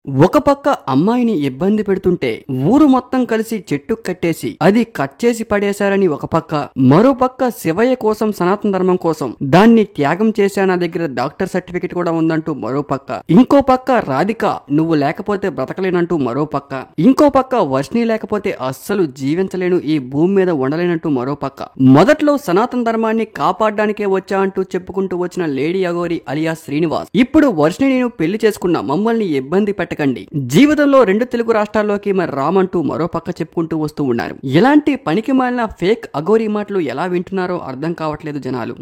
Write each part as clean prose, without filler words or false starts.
ఒక పక్క అమ్మాయిని ఇబ్బంది పెడుతుంటే ఊరు మొత్తం కలిసి చెట్టు కట్టేసి అది కట్ చేసి పడేశారని ఒక పక్క, మరో పక్క శివయ్య కోసం సనాతన ధర్మం కోసం దాన్ని త్యాగం చేశా, నా దగ్గర డాక్టర్ సర్టిఫికెట్ కూడా ఉందంటూ మరో పక్క, ఇంకో పక్క రాధిక నువ్వు లేకపోతే బ్రతకలేనంటూ మరో పక్క, ఇంకో పక్క వర్షిణి లేకపోతే అస్సలు జీవించలేను, ఈ భూమి మీద ఉండలేనంటూ మరో పక్క. మొదట్లో సనాతన ధర్మాన్ని కాపాడడానికే వచ్చా అంటూ చెప్పుకుంటూ వచ్చిన లేడీ అఘోరి అలియా శ్రీనివాస్ ఇప్పుడు వర్షిణి నేను పెళ్లి చేసుకున్న, మమ్మల్ని ఇబ్బంది పెట్టకండి, జీవితంలో 2 తెలుగు రాష్ట్రాల్లోకి మరి రామంటూ మరో పక్క చెప్పుకుంటూ వస్తూ ఉన్నారు. ఇలాంటి పనికి మాలిన ఫేక్ అఘోరి మాటలు ఎలా వింటున్నారో అర్థం కావట్లేదు జనాలు.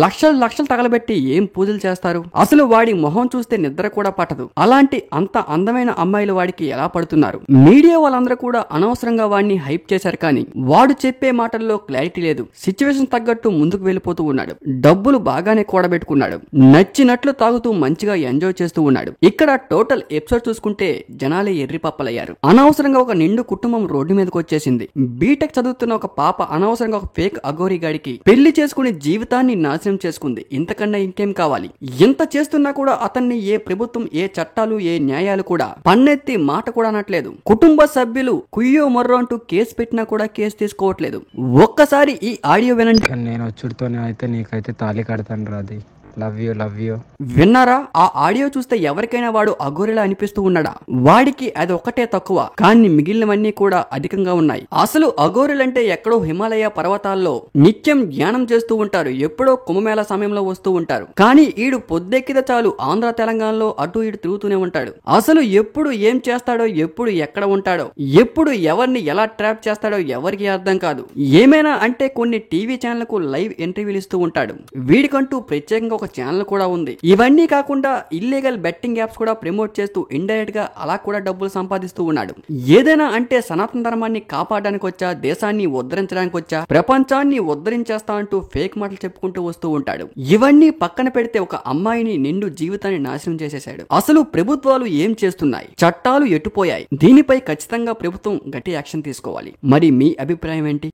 లక్షలు తగలబెట్టి ఏం పూజలు చేస్తారు, అసలు వాడి మొహం చూస్తే నిద్ర కూడా పట్టదు, అలాంటి అంత అందమైన అమ్మాయిలు వాడికి ఎలా పడుతున్నారు? మీడియా వాళ్ళందరూ కూడా అనవసరంగా వాడిని హైప్ చేశారు, కానీ వాడు చెప్పే మాటల్లో క్లారిటీ లేదు, సిచ్యువేషన్ తగ్గట్టు ముందుకు వెళ్ళిపోతూ ఉన్నాడు, డబ్బులు బాగానే కూడబెట్టుకున్నాడు, నచ్చినట్లు తాగుతూ మంచిగా ఎంజాయ్ చేస్తూ ఉన్నాడు. ఇక్కడ టోటల్ ఎపిసోడ్ చూసుకుంటే జనాలే ఎర్రి పప్పలయ్యారు. అనవసరంగా ఒక నిండు కుటుంబం రోడ్డు మీదకి వచ్చేసింది. బీటెక్ చదువుతున్న ఒక పాప అనవసరంగా ఒక ఫేక్ అఘోరి గాడికి పెళ్లి చేసుకుని జీవితాన్ని నాశనం చేసుకుంది. ఇంతకన్నా ఇంకేం కావాలి? ఇంత చేస్తున్నా కూడా అతన్ని ఏ ప్రభుత్వం, ఏ చట్టాలు, ఏ న్యాయాలు కూడా పన్నెత్తి మాట కూడా అనట్లేదు. కుటుంబ సభ్యులు కుయ్యో మొర్రో అంటూ కేసు పెట్టినా కూడా కేసు తీసుకోవట్లేదు. ఒక్కసారి ఈ ఆడియో వినండి. నేను వచ్చుడితోనే అయితే నీకైతే తాళి కడతాను రాది. Love you. విన్నారా? ఆ ఆడియో చూస్తే ఎవరికైనా వాడు అఘోరిలా అనిపిస్తూ ఉన్నాడా? వాడికి అది ఒక్కటే తక్కువ, కానీ మిగిలినవన్నీ కూడా అధికంగా ఉన్నాయి. అసలు అఘోరులంటే ఎక్కడో హిమాలయ పర్వతాల్లో నిత్యం ధ్యానం చేస్తూ ఉంటారు, ఎప్పుడో కుంభమేళ సమయంలో వస్తూ ఉంటారు, కానీ ఈడు పొద్దెక్కితే చాలు ఆంధ్ర తెలంగాణలో అటు ఇటు తిరుగుతూనే ఉంటాడు. అసలు ఎప్పుడు ఏం చేస్తాడో, ఎప్పుడు ఎక్కడ ఉంటాడో, ఎప్పుడు ఎవరిని ఎలా ట్రాప్ చేస్తాడో ఎవరికి అర్థం కాదు. ఏమైనా అంటే కొన్ని టీవీ ఛానళ్లకు లైవ్ ఇంటర్వ్యూలు ఇస్తూ ఉంటాడు. వీడికంటూ ప్రత్యేకంగా ఒక ఛానల్ కూడా ఉంది. ఇవన్నీ కాకుండా ఇల్లీగల్ బెట్టింగ్ యాప్స్ కూడా ప్రమోట్ చేస్తూ ఇండైరెక్ట్ గా అలా కూడా డబ్బులు సంపాదిస్తూ ఉన్నాడు. ఏదైనా అంటే సనాతన ధర్మాన్ని కాపాడడానికి వచ్చా, దేశాన్ని ఉద్ధరించడానికి వచ్చా, ప్రపంచాన్ని ఉద్ధరించేస్తా అంటూ ఫేక్ మాటలు చెప్పుకుంటూ వస్తూ ఉంటాడు. ఇవన్నీ పక్కన పెడితే ఒక అమ్మాయిని నిండు జీవితాన్ని నాశనం చేసేశాడు. అసలు ప్రభుత్వాలు ఏం చేస్తున్నాయి? చట్టాలు ఎటుపోయాయి? దీనిపై ఖచ్చితంగా ప్రభుత్వం గట్టి యాక్షన్ తీసుకోవాలి. మరి మీ అభిప్రాయం ఏంటి?